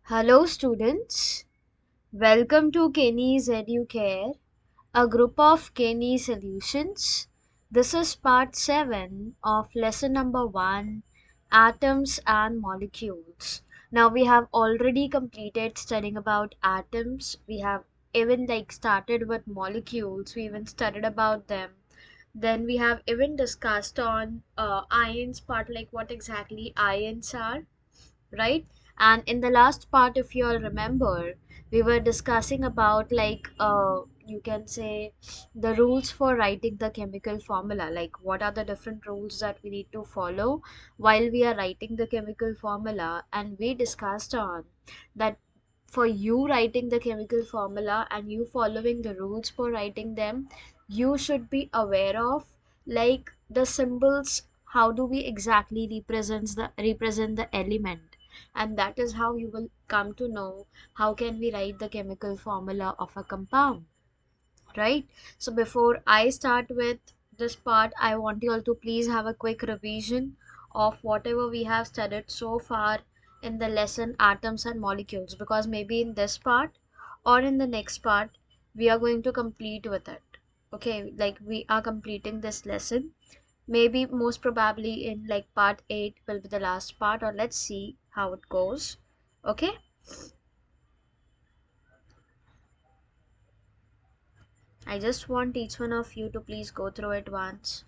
Hello, students. Welcome to KENE'S Educare, a group of KENE solutions. This is part 7 of lesson number 1, Atoms and Molecules. Now, we have already completed studying about atoms. We have even started with molecules. We even studied about them. Then we have even discussed on ions part, like what exactly ions are, right? And in the last part, if you all remember, we were discussing about you can say the rules for writing the chemical formula, like what are the different rules that we need to follow while we are writing the chemical formula. And we discussed on that for you writing the chemical formula and you following the rules for writing them, you should be aware of the symbols. How do we exactly represent the element? And that is how you will come to know how can we write the chemical formula of a compound, right? So before I start with this part, I want you all to please have a quick revision of whatever we have studied so far in the lesson atoms and molecules, because maybe in this part or in the next part we are going to complete with it. Okay, like we are completing this lesson. Maybe most probably in part 8 will be the last part, or let's see how it goes. Okay, I just want each one of you to please go through it once.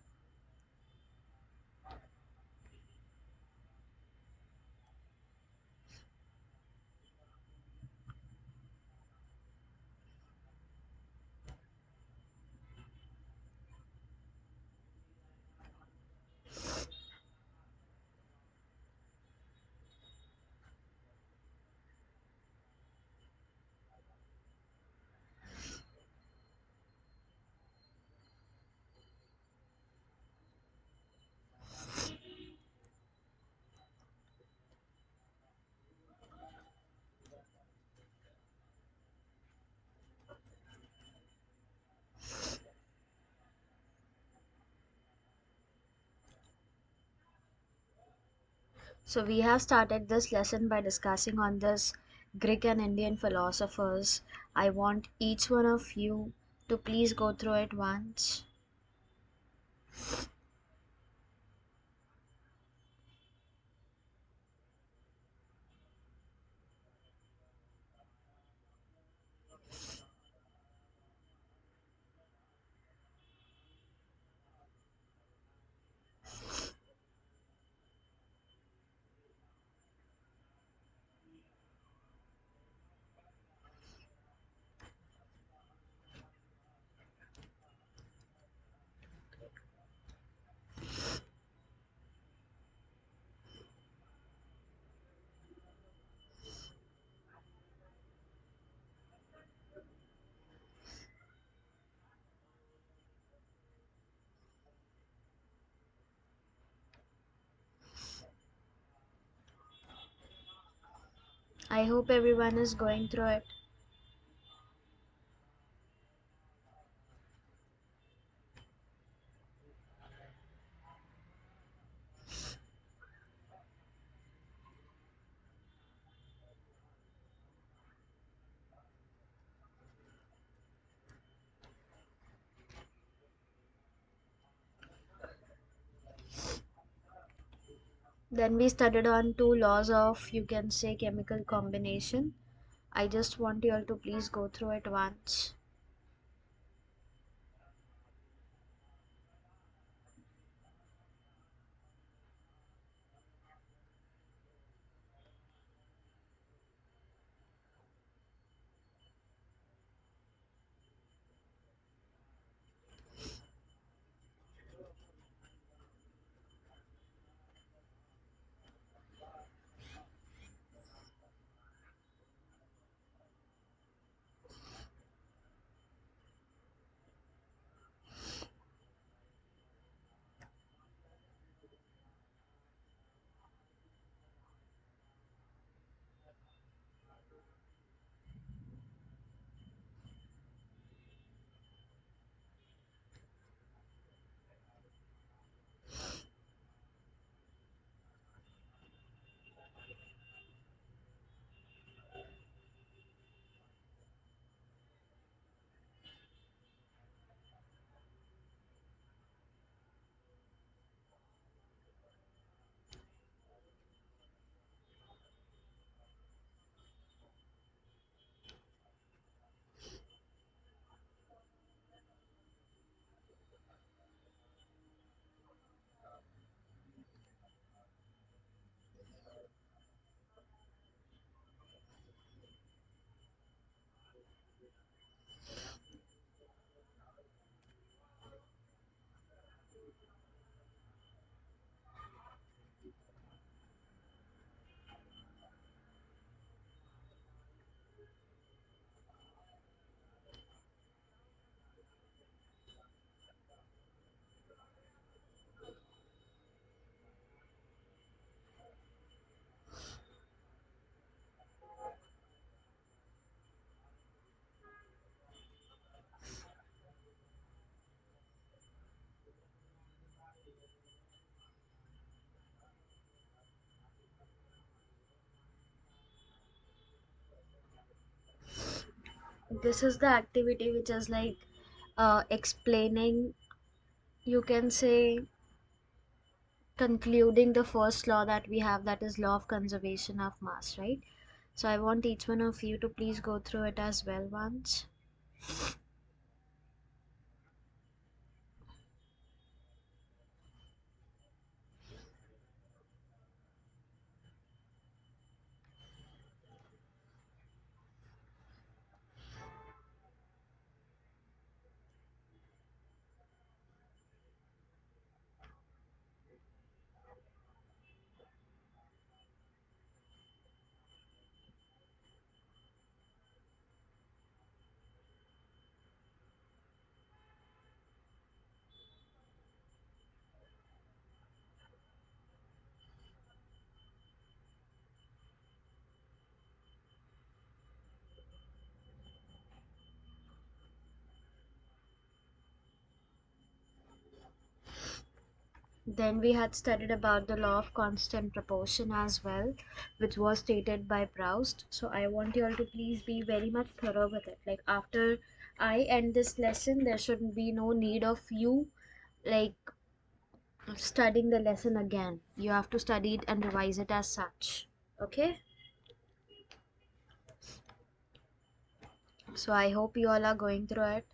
So we have started this lesson by discussing on this Greek and Indian philosophers. I want each one of you to please go through it once. I hope everyone is going through it. Then we studied on two laws of, you can say, chemical combination. I just want you all to please go through it once. This is the activity which is like explaining, you can say, concluding the first law that we have, that is law of conservation of mass, right? So I want each one of you to please go through it as well once. Then we had studied about the law of constant proportion as well, which was stated by Proust. So I want you all to please be very much thorough with it. Like after I end this lesson, there should be no need of you like studying the lesson again. You have to study it and revise it as such. Okay? So I hope you all are going through it.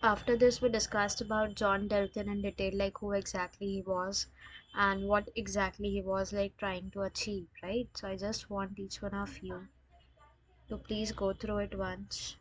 After this, we discussed about John Dalton in detail, like who exactly he was and what exactly he was like trying to achieve, right? So I just want each one of you to please go through it once.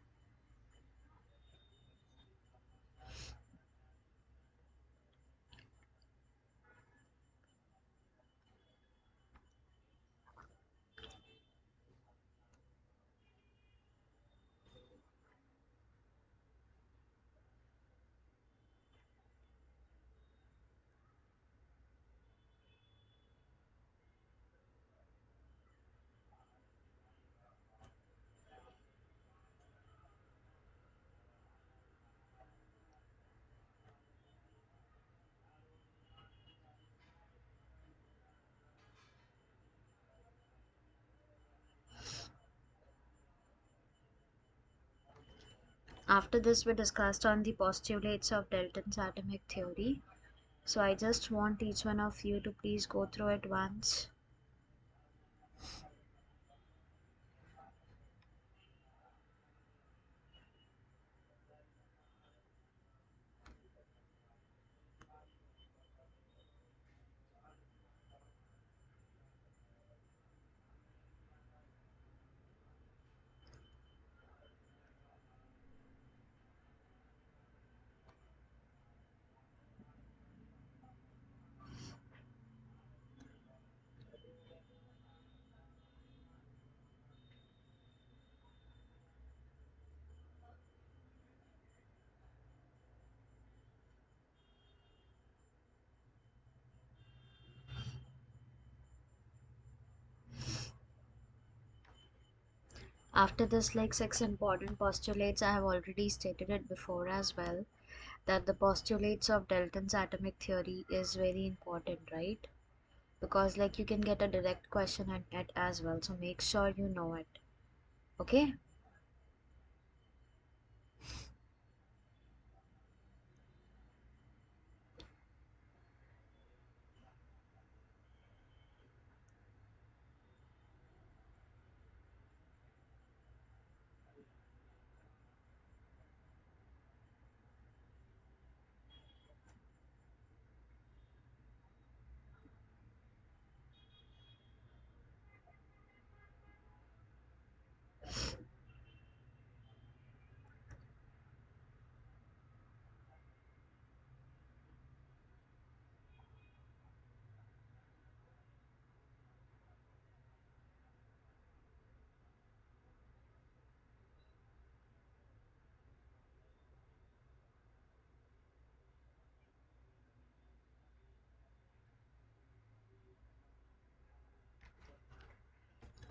After this, we discussed on the postulates of Dalton's atomic theory. So I just want each one of you to please go through it once. After this, like 6 important postulates, I have already stated it before as well, that the postulates of Dalton's atomic theory is very important, right? Because like you can get a direct question on it as well, so make sure you know it. Okay?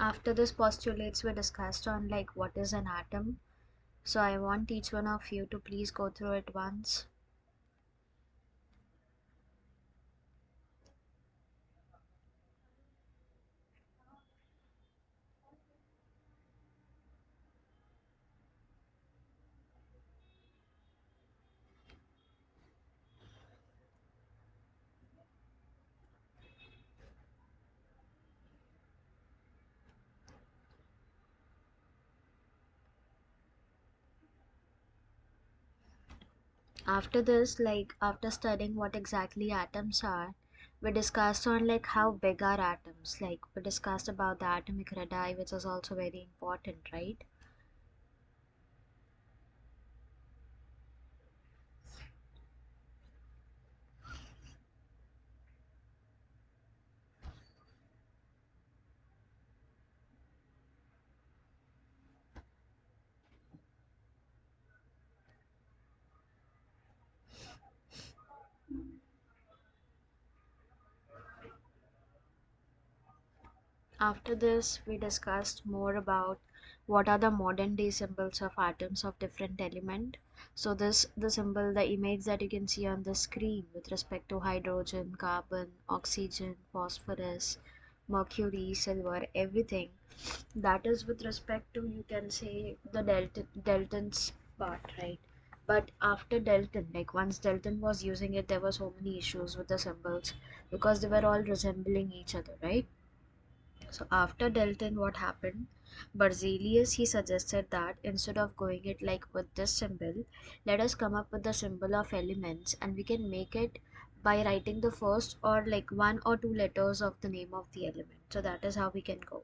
After this postulates were discussed on like what is an atom. So I want each one of you to please go through it once. After this, like after studying what exactly atoms are, we discussed on like how big are atoms. Like we discussed about the atomic radii, which is also very important, right? After this, we discussed more about what are the modern day symbols of atoms of different element. So this the symbol, the image that you can see on the screen with respect to hydrogen, carbon, oxygen, phosphorus, mercury, silver, everything. That is with respect to, you can say, the Dalton's part, right? But after Dalton, like once Dalton was using it, there were so many issues with the symbols because they were all resembling each other, right? So after Dalton, what happened? Berzelius, he suggested that instead of going it like with this symbol, let us come up with the symbol of elements, and we can make it by writing the first or like one or two letters of the name of the element. So that is how we can go.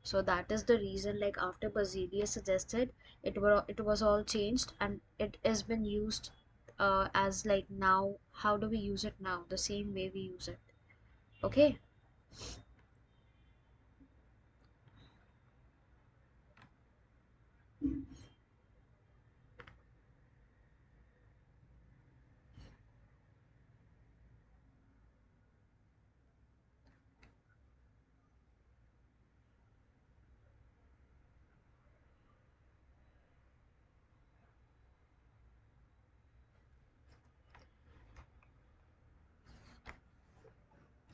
So that is the reason, like after Berzelius suggested, it was all changed, and it has been used as like now. How do we use it now? The same way we use it. Okay.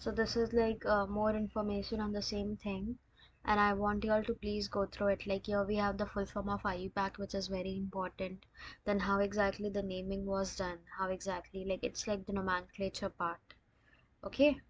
So this is like more information on the same thing, and I want you all to please go through it. Like here we have the full form of IUPAC, which is very important. Then how exactly the naming was done, how exactly, like it's like the nomenclature part. Okay.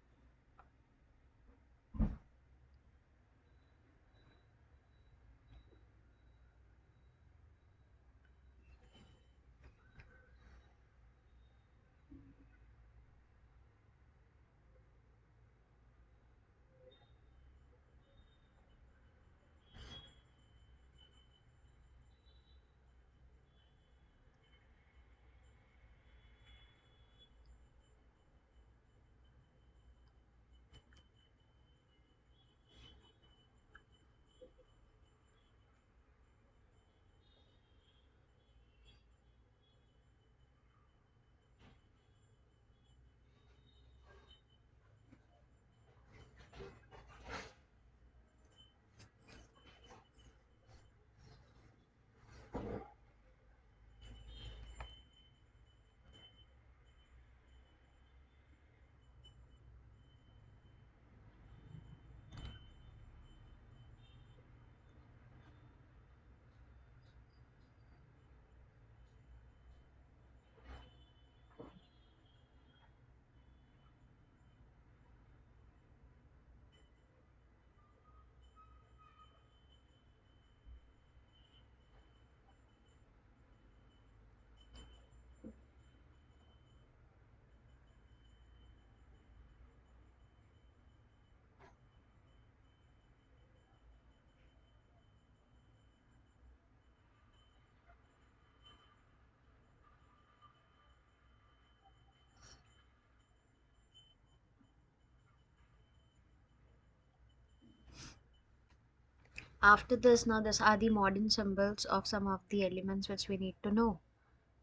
After this, now these are the modern symbols of some of the elements which we need to know.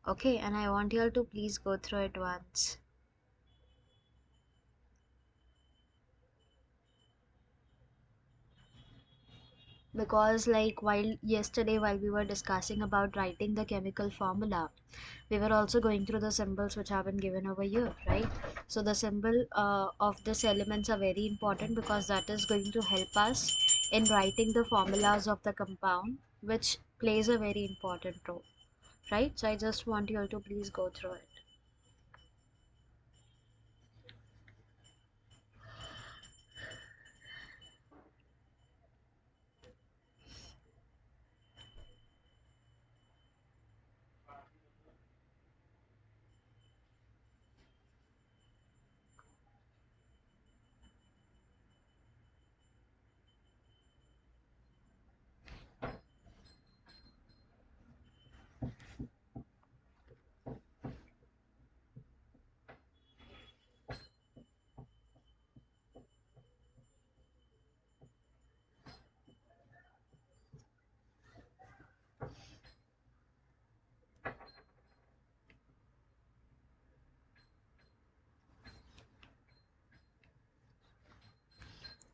Okay, and I want you all to please go through it once. because like while yesterday while we were discussing about writing the chemical formula, we were also going through the symbols which have been given over here, right? So the symbol of this elements are very important because that is going to help us in writing the formulas of the compound, which plays a very important role, right? So I just want you all to please go through it.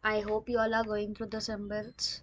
I hope you all are going through the symbols.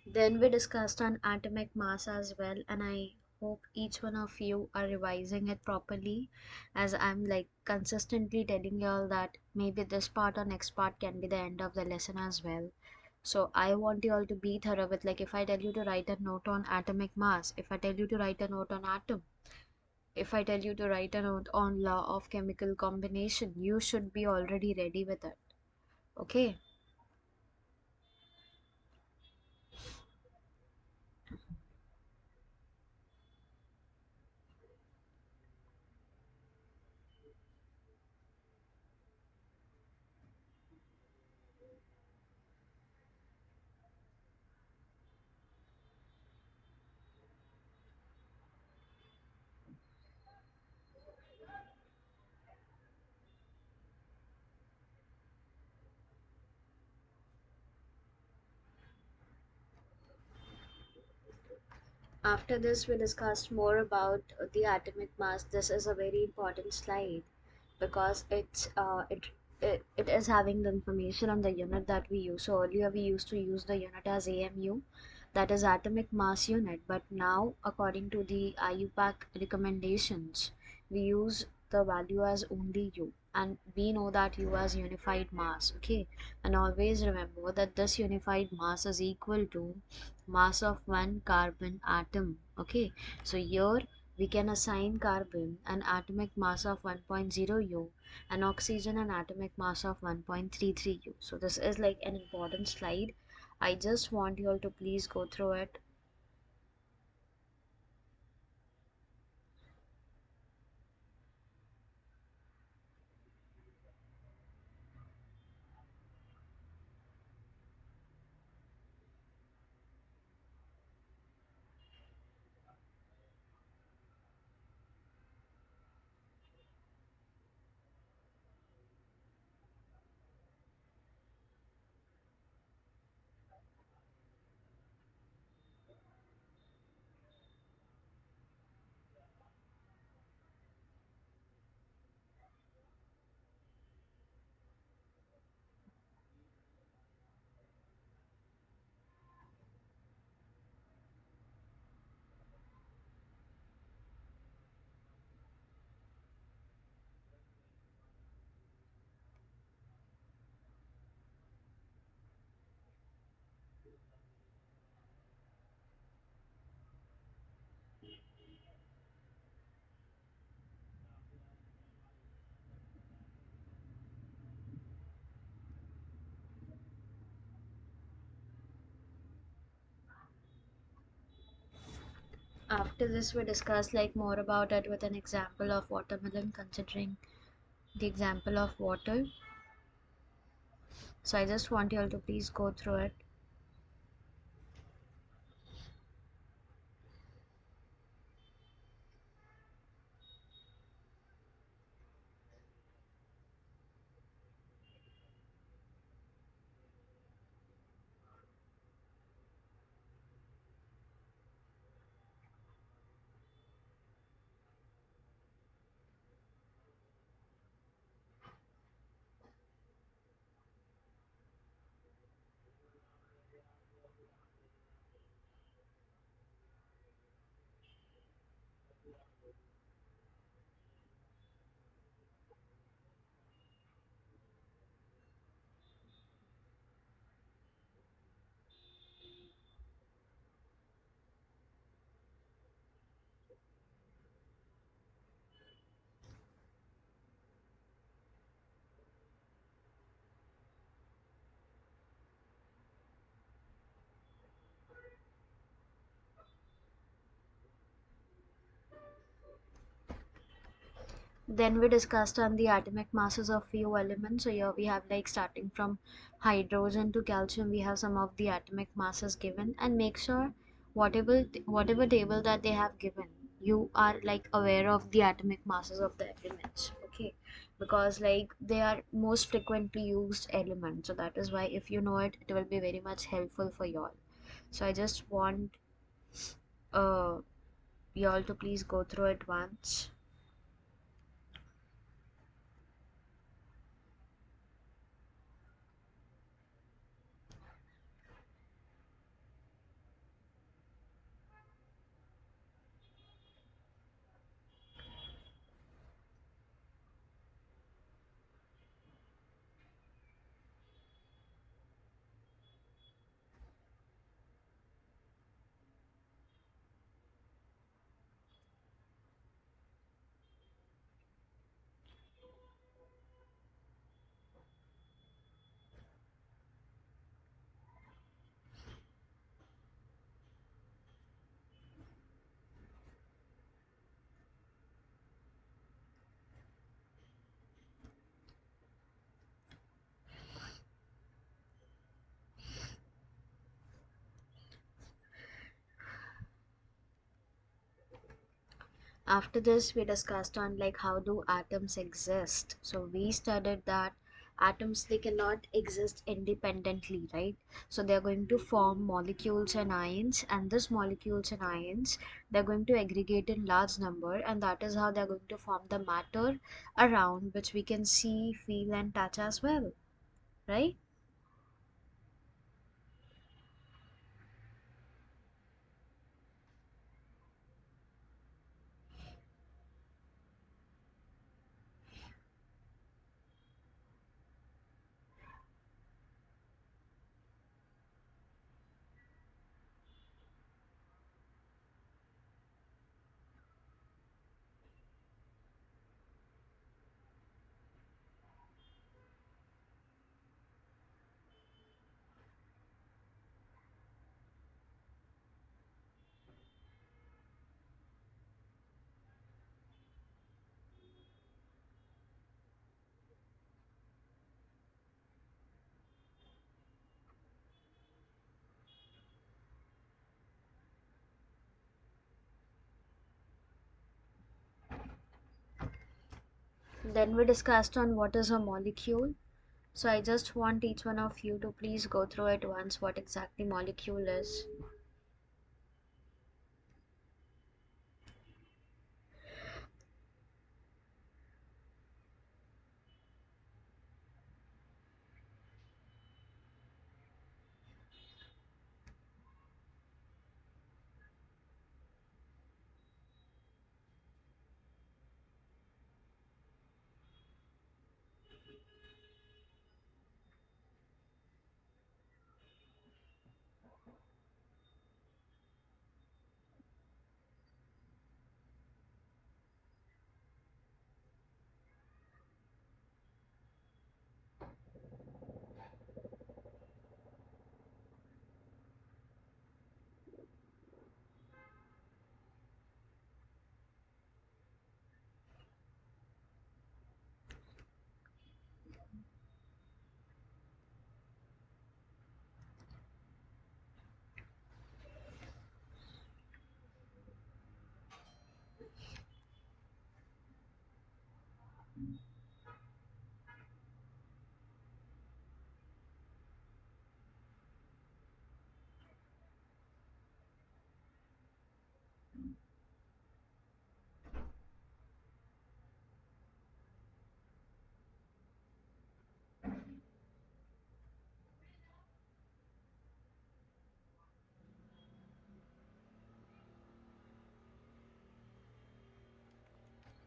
Then we discussed on atomic mass as well, and I hope each one of you are revising it properly, as I'm like consistently telling you all that maybe this part or next part can be the end of the lesson as well. So I want you all to be thorough with, like, if I tell you to write a note on atomic mass, if I tell you to write a note on atom, if I tell you to write a note on law of chemical combination, you should be already ready with it. Okay. After this, we discussed more about the atomic mass. This is a very important slide because it is having the information on the unit that we use. So earlier we used to use the unit as AMU, that is atomic mass unit, but now according to the IUPAC recommendations, we use the value as only U, and we know that U as unified mass. Okay, and always remember that this unified mass is equal to mass of one carbon atom. Okay, so here we can assign carbon an atomic mass of 1.0 U and oxygen an atomic mass of 1.33 U. So this is like an important slide. I just want you all to please go through it. After this, we discuss like more about it with an example of watermelon, considering the example of water. So I just want you all to please go through it. Then we discussed on the atomic masses of few elements. So here we have like starting from hydrogen to calcium, we have some of the atomic masses given, and make sure whatever table that they have given, you are like aware of the atomic masses of the elements. Okay, because like they are most frequently used elements. So that is why if you know it, it will be very much helpful for you all. So I just want uh you all to please go through it once. After this, we discussed on like how do atoms exist. So we studied that atoms, they cannot exist independently, right? So they're going to form molecules and ions, and this molecules and ions, they're going to aggregate in large number, and that is how they're going to form the matter around which we can see, feel, and touch as well, right? Then we discussed on what is a molecule. So I just want each one of you to please go through it once what exactly molecule is.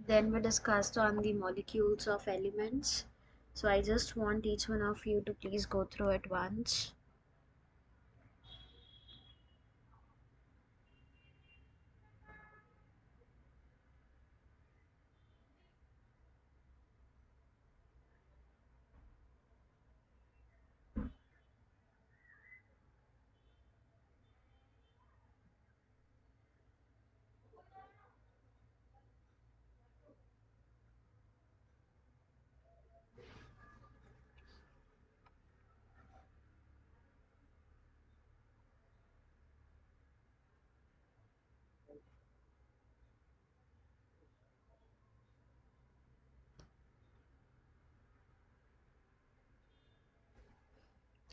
Then we discussed on the molecules of elements. So I just want each one of you to please go through it once.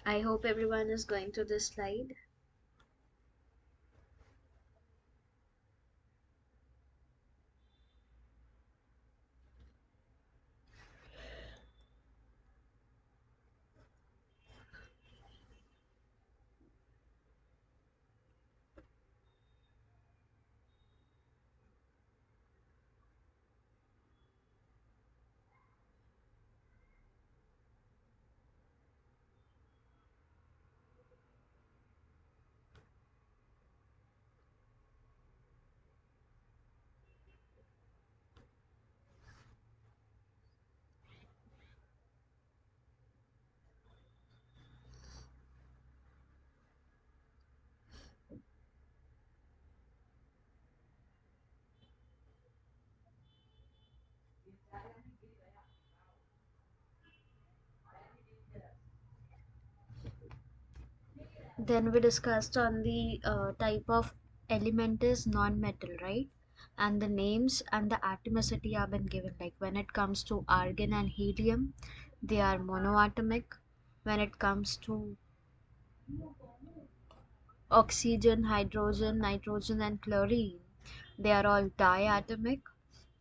I hope everyone is going to this slide. Then we discussed on the type of element is non-metal, right? And the names and the atomicity have been given. Like when it comes to argon and helium, they are monoatomic. When it comes to oxygen, hydrogen, nitrogen, and chlorine, they are all diatomic.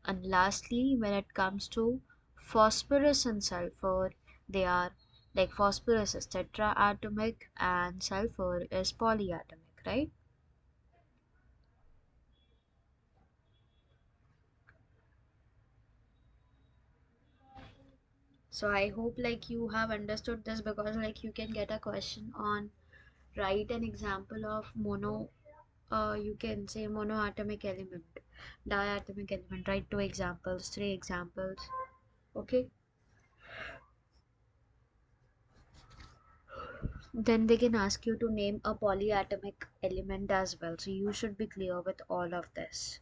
And lastly, when it comes to phosphorus and sulfur, they are like phosphorus is tetraatomic and sulfur is polyatomic, right? So I hope like you have understood this, because like you can get a question on write an example of mono, you can say monoatomic element, diatomic element, write two examples, three examples. Okay. Then they can ask you to name a polyatomic element as well. So you should be clear with all of this.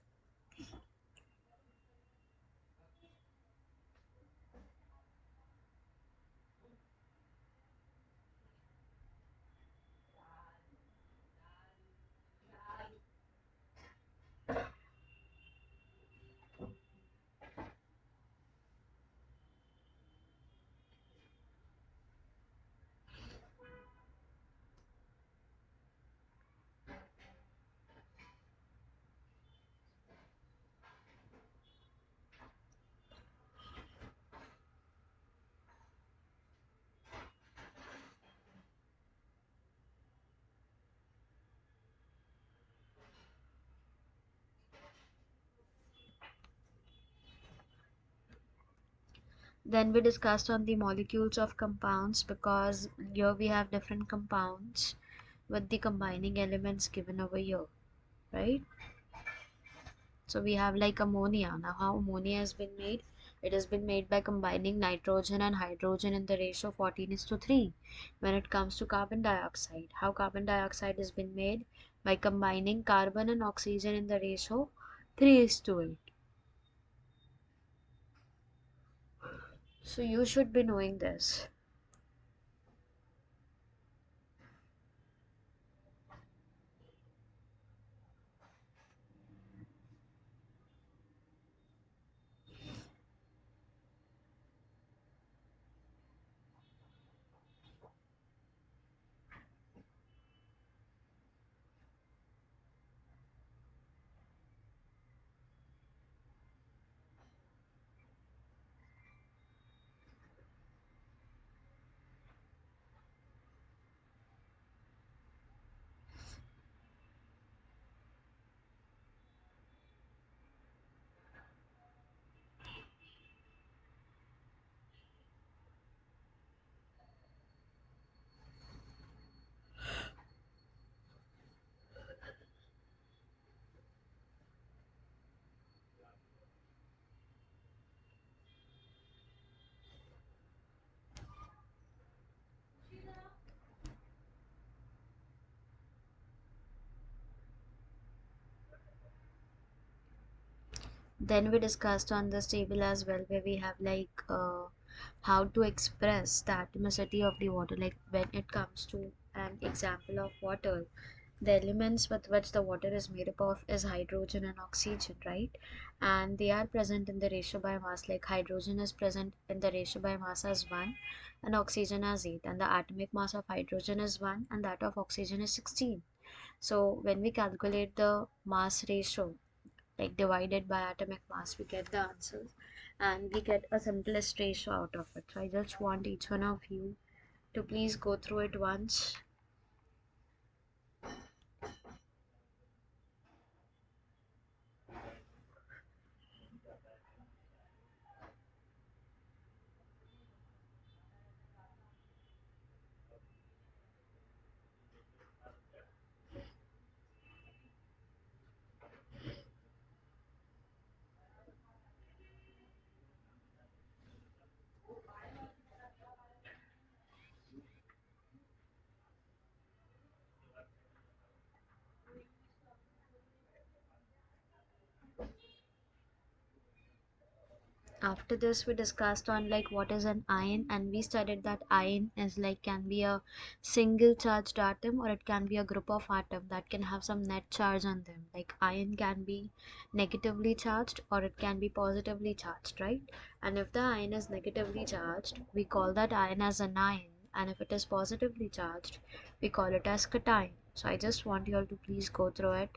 Then we discussed on the molecules of compounds, because here we have different compounds with the combining elements given over here, right? So we have like ammonia. Now how ammonia has been made? It has been made by combining nitrogen and hydrogen in the ratio 14:3. When it comes to carbon dioxide, how carbon dioxide has been made? By combining carbon and oxygen in the ratio 3:8. So you should be knowing this. Then we discussed on this table as well, where we have like how to express the atomicity of the water, like when it comes to an example of water, the elements with which the water is made up of is hydrogen and oxygen, right? And they are present in the ratio by mass, like hydrogen is present in the ratio by mass as 1 and oxygen as 8, and the atomic mass of hydrogen is 1 and that of oxygen is 16. So when we calculate the mass ratio, like divided by atomic mass, we get the answers and we get a simplest ratio out of it. So I just want each one of you to please go through it once. After this we discussed on like what is an ion, and we studied that ion is like can be a single charged atom or it can be a group of atom that can have some net charge on them. Like ion can be negatively charged or it can be positively charged, right? And if the ion is negatively charged, we call that ion as an ion, and if it is positively charged, we call it as cation. So I just want you all to please go through it.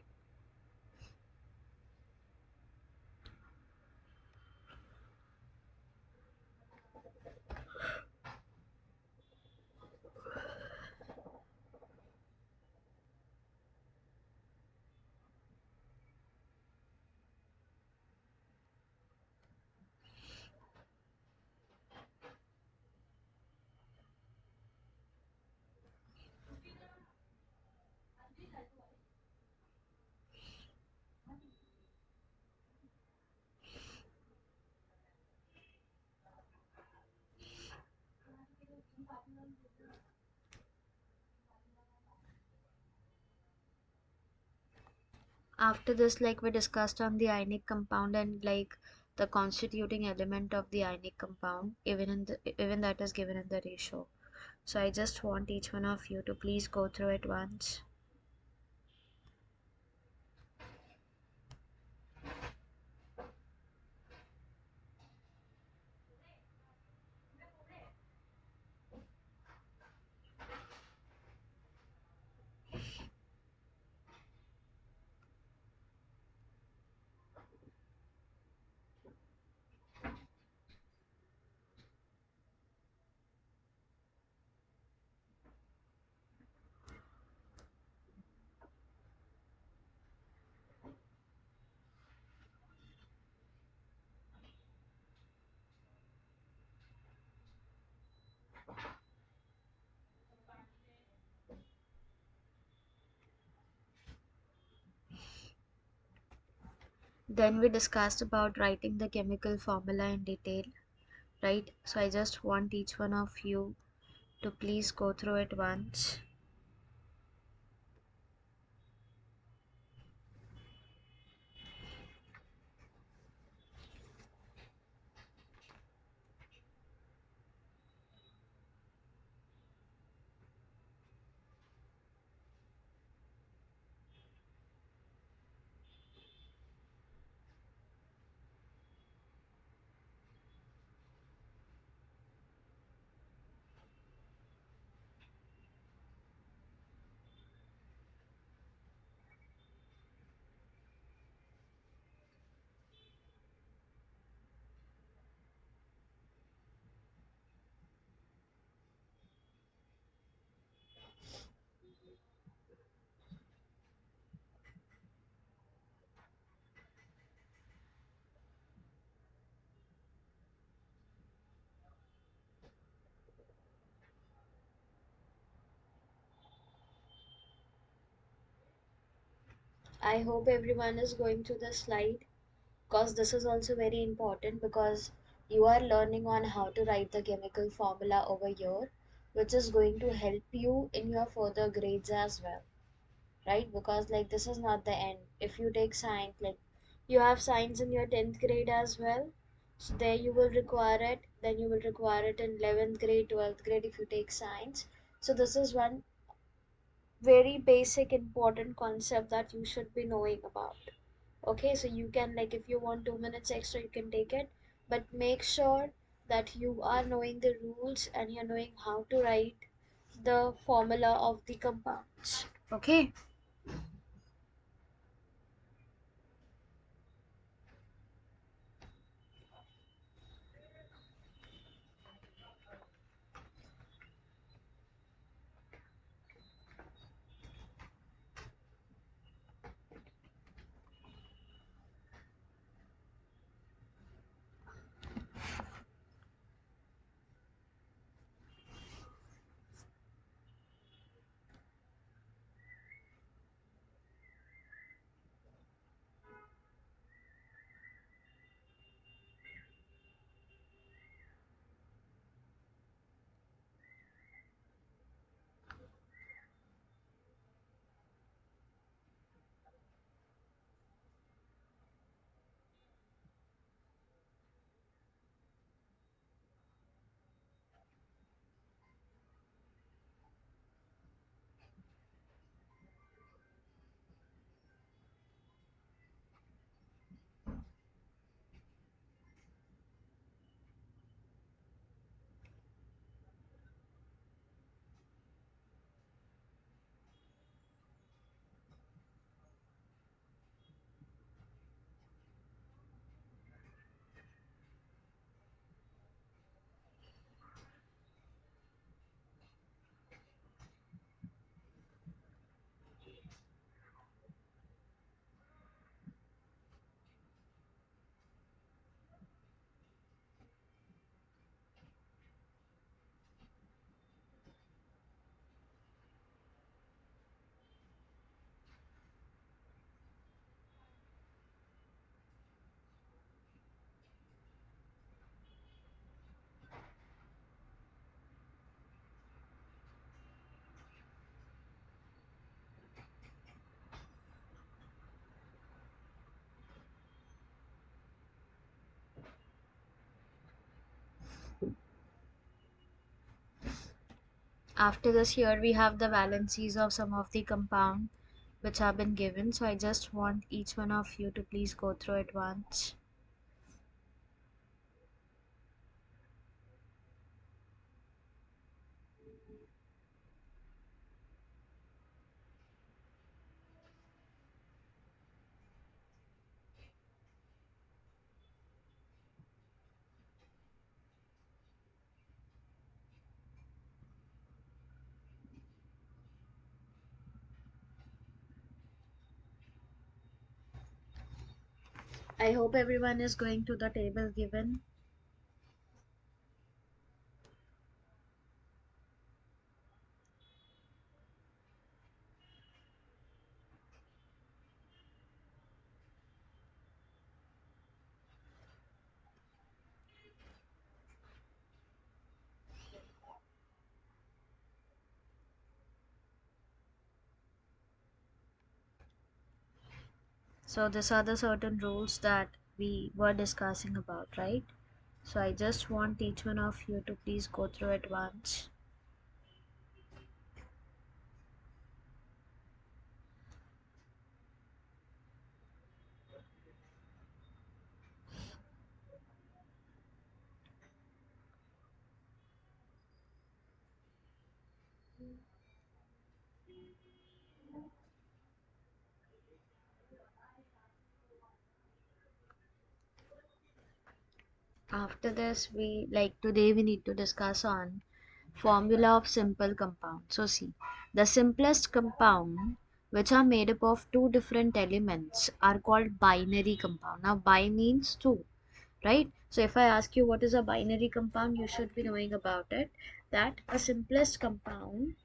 After this, like we discussed on the ionic compound and like the constituting element of the ionic compound, even that is given in the ratio. So I just want each one of you to please go through it once. Then we discussed about writing the chemical formula in detail, right? So I just want each one of you to please go through it once. I hope everyone is going through the slide, because this is also very important, because you are learning on how to write the chemical formula over here, which is going to help you in your further grades as well, right? Because like this is not the end. If you take science, like You have science in your 10th grade as well. So there you will require it. Then you will require it in 11th grade, 12th grade if you take science. So this is one very basic important concept that you should be knowing about. Okay, so you can, like, if you want 2 minutes extra you can take it, but make sure that you are knowing the rules and you're knowing how to write the formula of the compounds. Okay. After this, here we have the valencies of some of the compound which have been given. So I just want each one of you to please go through it once. I hope everyone is going to the table given. So these are the certain rules that we were discussing about, right? So I just want each one of you to please go through it once. After this, we, like, today we need to discuss on formula of simple compound. So see, the simplest compound which are made up of two different elements are called binary compound. Now bi means two, right? So if I ask you what is a binary compound, you should be knowing about it, that a simplest compound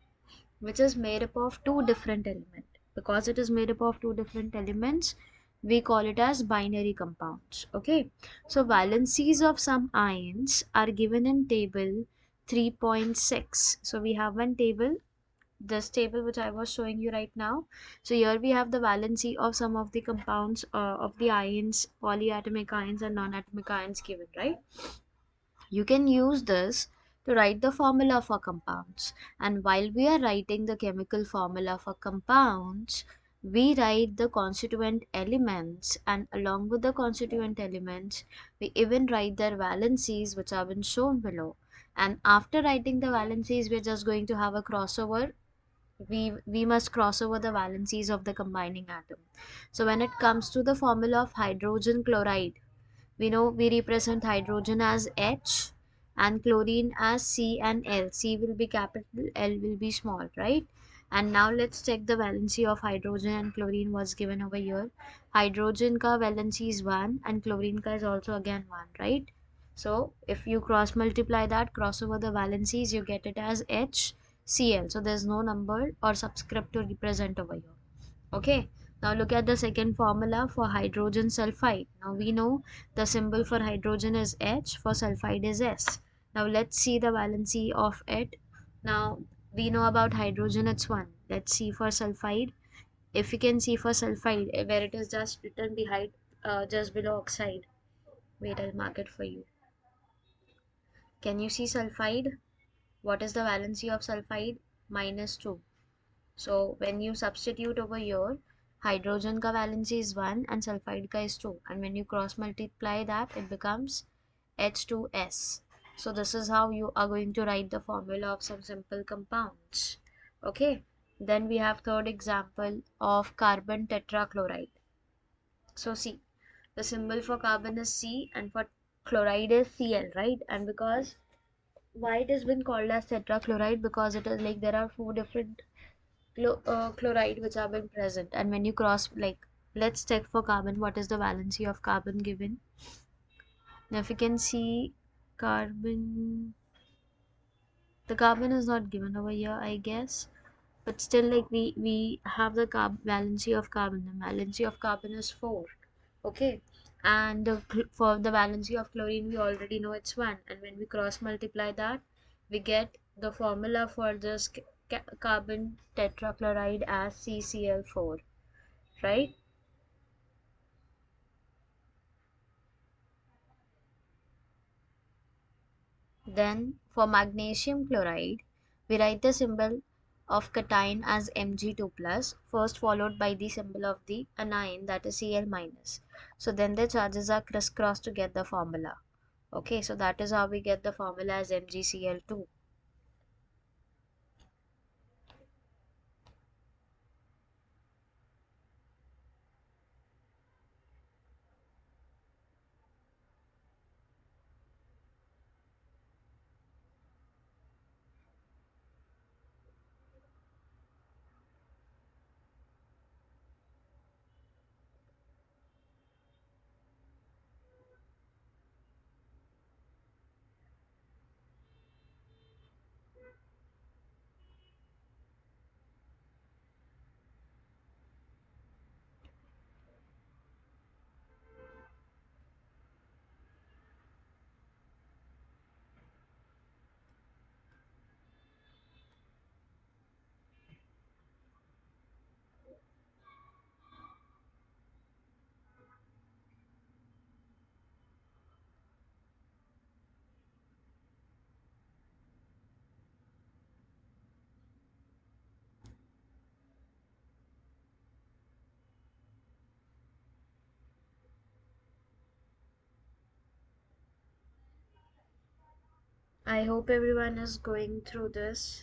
which is made up of two different elements. Because it is made up of two different elements, we call it as binary compounds. Okay, so valencies of some ions are given in table 3.6. So we have one table this table which I was showing you right now. So here we have the valency of some of the compounds of the ions, polyatomic ions and non-atomic ions given, right? You can use this to write the formula for compounds. And while we are writing the chemical formula for compounds, we write the constituent elements, and along with the constituent elements, we even write their valencies, which have been shown below. And after writing the valencies, we're just going to have a crossover. We must cross over the valencies of the combining atom. So when it comes to the formula of hydrogen chloride, we know we represent hydrogen as H and chlorine as C and L. C will be capital, L will be small, right? And now let's check the valency of hydrogen and chlorine was given over here. Hydrogen ka valency is 1 and chlorine ka is also again 1, right? So if you cross multiply that, cross over the valencies, you get it as HCl. So there's no number or subscript to represent over here. Okay, now look at the second formula for hydrogen sulfide. Now we know the symbol for hydrogen is H, for sulfide is S. Now let's see the valency of it. Now we know about hydrogen, it's 1. Let's see for sulfide. If you can see for sulfide, where it is just written behind, just below oxide. Wait, I'll mark it for you. Can you see sulfide? What is the valency of sulfide? -2. So when you substitute over here, hydrogen ka valency is 1 and sulfide ka is 2. And when you cross multiply that, it becomes H2S. So this is how you are going to write the formula of some simple compounds. Okay. Then we have third example of carbon tetrachloride. So see, the symbol for carbon is C and for chloride is Cl, right? And because why it has been called as tetrachloride, because it is like there are four different chloride which have been present, and when you cross, like, let's check for carbon what is the valency of carbon given. Now if you can see carbon, the carbon is not given over here, I guess, but still, like, we have the valency of carbon. The valency of carbon is 4. Okay, and for the valency of chlorine we already know it's 1, and when we cross multiply that, we get the formula for this carbon tetrachloride as CCl4, right? Then for magnesium chloride, we write the symbol of cation as Mg2 plus, first followed by the symbol of the anion, that is Cl minus. So then the charges are crisscrossed to get the formula. Okay, so that is how we get the formula as MgCl2. I hope everyone is going through this.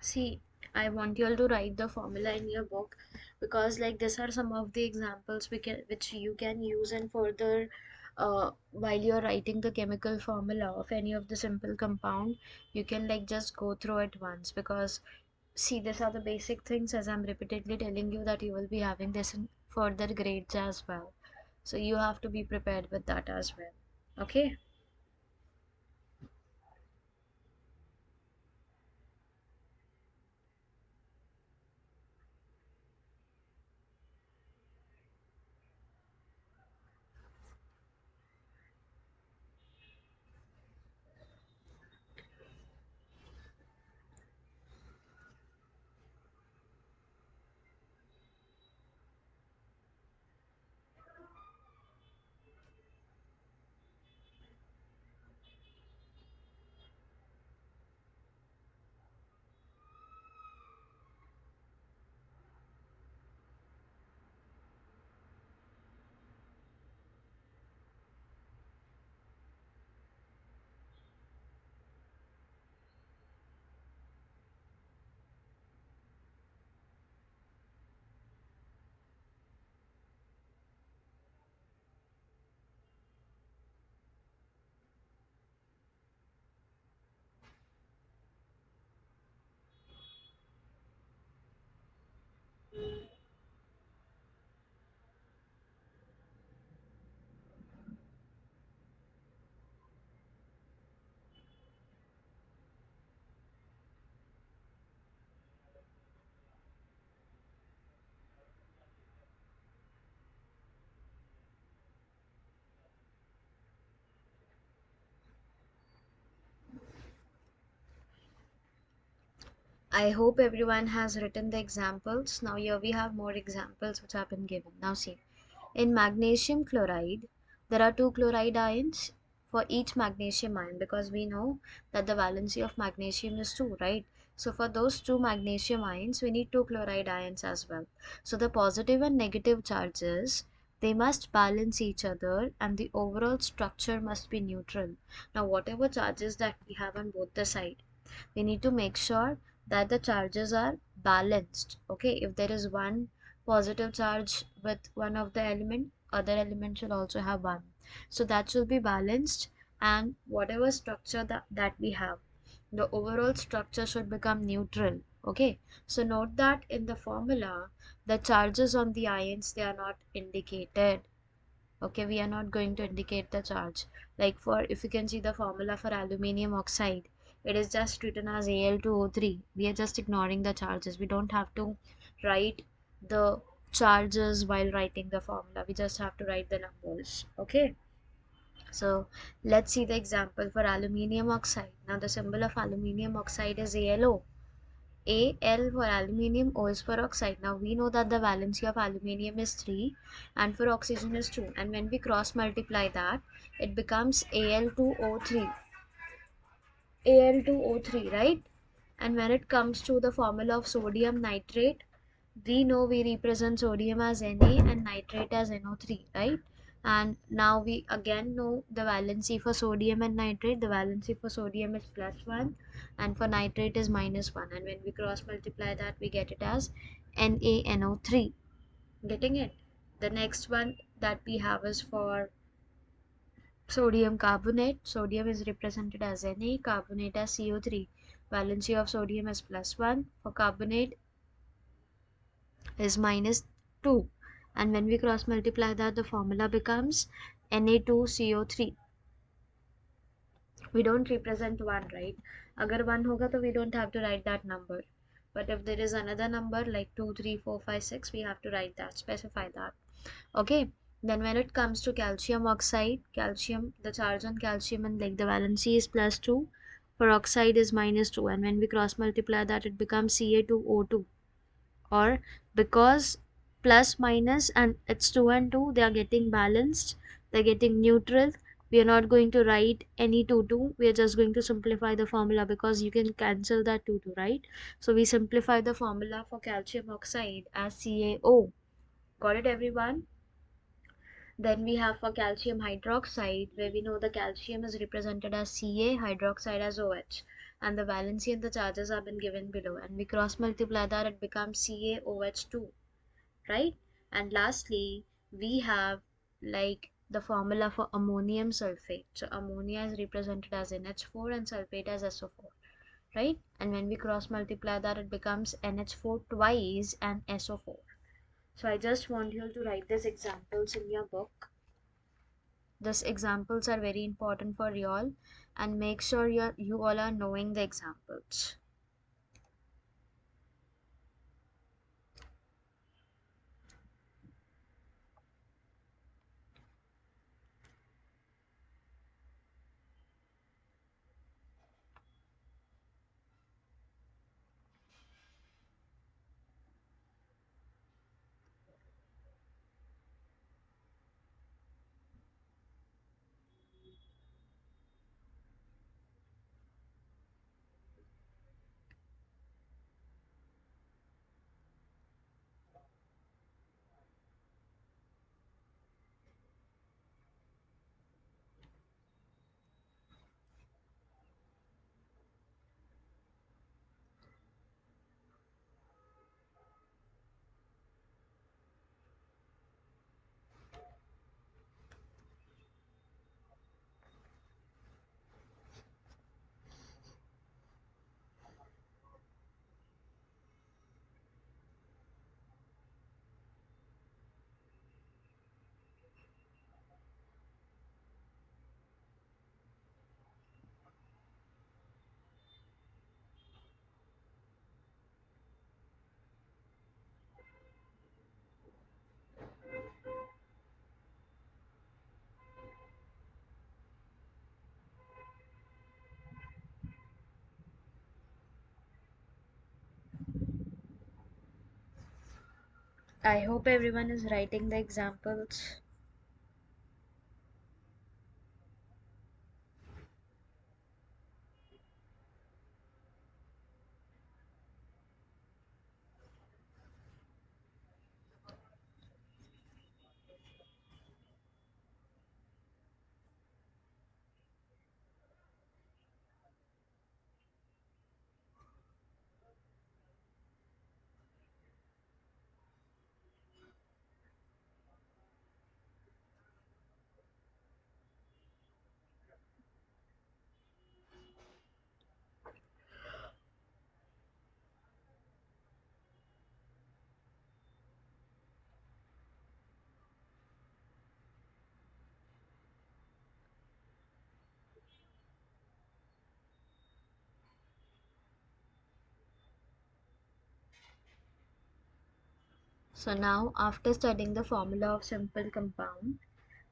See, I want you all to write the formula in your book, because like these are some of the examples which you can use and further while you're writing the chemical formula of any of the simple compound, you can like just go through it once. Because see, these are the basic things, as I'm repeatedly telling you, that you will be having this in further grades as well. So you have to be prepared with that as well. Okay. I hope everyone has written the examples. Now here we have more examples which have been given. Now see, in magnesium chloride, there are two chloride ions for each magnesium ion, because we know that the valency of magnesium is 2, right? So for those two magnesium ions, we need two chloride ions as well. So the positive and negative charges, they must balance each other and the overall structure must be neutral. Now whatever charges that we have on both the side, we need to make sure that the charges are balanced. Okay, if there is one positive charge with one of the element, other element should also have one, so that should be balanced. And whatever structure that we have, the overall structure should become neutral. Okay, so note that in the formula, the charges on the ions, they are not indicated. Okay, we are not going to indicate the charge. Like for, if you can see the formula for aluminium oxide, it is just written as Al2O3. We are just ignoring the charges. We don't have to write the charges while writing the formula. We just have to write the numbers. Okay, so let's see the example for aluminium oxide. Now the symbol of aluminium oxide is ALO. Al for aluminium, O is for oxide. Now we know that the valency of aluminium is 3 and for oxygen is 2. And when we cross multiply that, it becomes Al2O3. Al2O3, right? And when it comes to the formula of sodium nitrate, we know we represent sodium as Na and nitrate as NO3, right? And now we again know the valency for sodium and nitrate. The valency for sodium is +1 and for nitrate is -1. And when we cross multiply that, we get it as NaNO3. Getting it? The next one that we have is for sodium carbonate. Sodium is represented as Na, carbonate as CO3. Valency of sodium is +1. For carbonate is -2. And when we cross multiply that, the formula becomes Na2CO3. We don't represent 1, right? Agar 1 hoga, to we don't have to write that number. But if there is another number like 2, 3, 4, 5, 6, we have to write that, specify that. Okay. Then when it comes to calcium oxide, calcium, the charge on calcium and like the valency is +2. For oxide is -2. And when we cross multiply that, it becomes Ca2O2. Or because plus minus and it's 2 and 2, they are getting balanced, they're getting neutral. We are not going to write any 2 we are just going to simplify the formula, because you can cancel that 2 right? So we simplify the formula for calcium oxide as CaO. Got it, everyone? Then we have for calcium hydroxide, where we know the calcium is represented as Ca, hydroxide as OH. and the valency and the charges have been given below, and we cross multiply that, it becomes CaOH2, right? And lastly, we have like the formula for ammonium sulfate. So ammonia is represented as NH4 and sulfate as SO4, right? And when we cross multiply that, it becomes NH4 twice and SO4. So I just want you to write these examples in your book. These examples are very important for you all, and make sure you all are knowing the examples. I hope everyone is writing the examples. So now, after studying the formula of simple compound,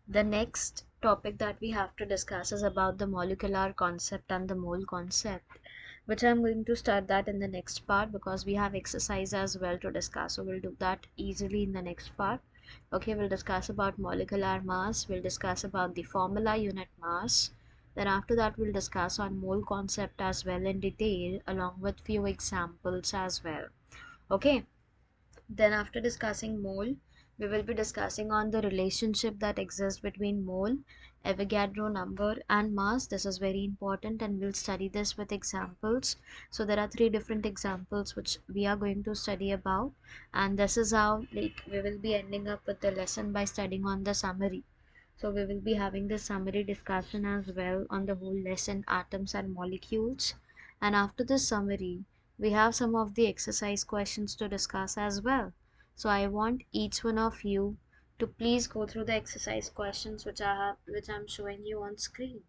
the next topic that we have to discuss is about the molecular concept and the mole concept, which I'm going to start that in the next part because we have exercise as well to discuss. So we'll do that easily in the next part. Okay, we'll discuss about molecular mass, we'll discuss about the formula unit mass. Then after that, we'll discuss on mole concept as well in detail, along with few examples as well. Okay. Then after discussing mole, we will be discussing on the relationship that exists between mole, Avogadro number and mass. This is very important and we'll study this with examples. So there are three different examples which we are going to study about, and this is how like we will be ending up with the lesson by studying on the summary. So we will be having the summary discussion as well on the whole lesson, atoms and molecules. And after this summary, we have some of the exercise questions to discuss as well. So I want each one of you to please go through the exercise questions which I'm showing you on screen.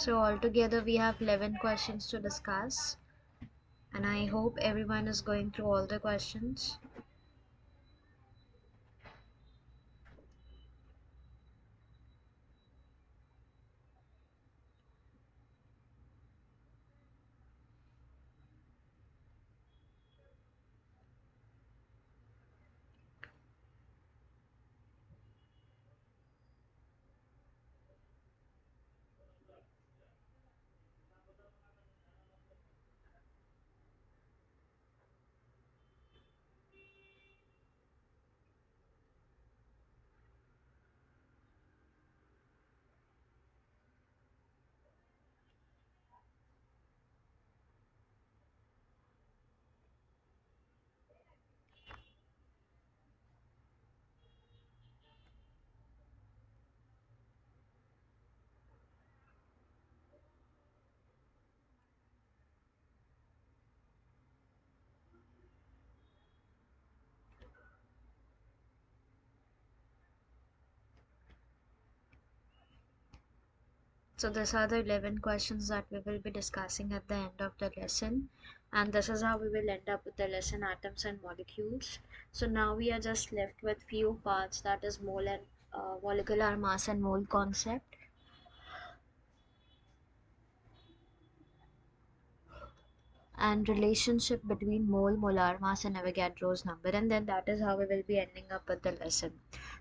So altogether we have 11 questions to discuss, and I hope everyone is going through all the questions. So these are the 11 questions that we will be discussing at the end of the lesson, and this is how we will end up with the lesson atoms and molecules. So now we are just left with few parts, that is mole and molecular mass and mole concept, and relationship between mole, molar mass and Avogadro's number, and then that is how we will be ending up with the lesson.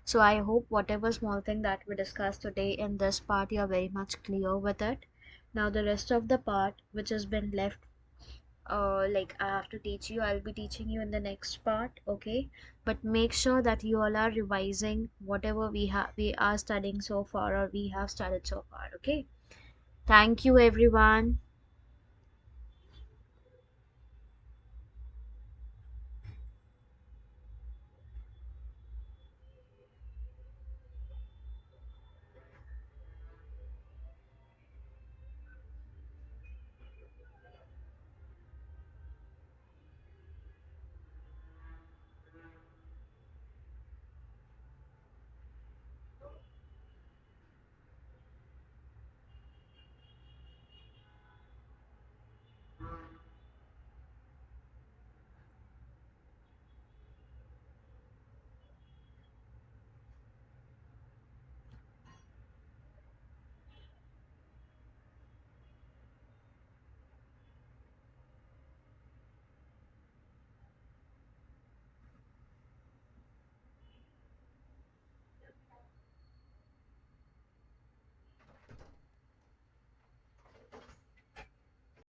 So I hope whatever small thing that we discussed today in this part you are very much clear with it. Now the rest of the part which has been left, like I have to teach you, I'll be teaching you in the next part, okay? But make sure that you all are revising whatever we are studying so far or we have studied so far, okay? Thank you everyone.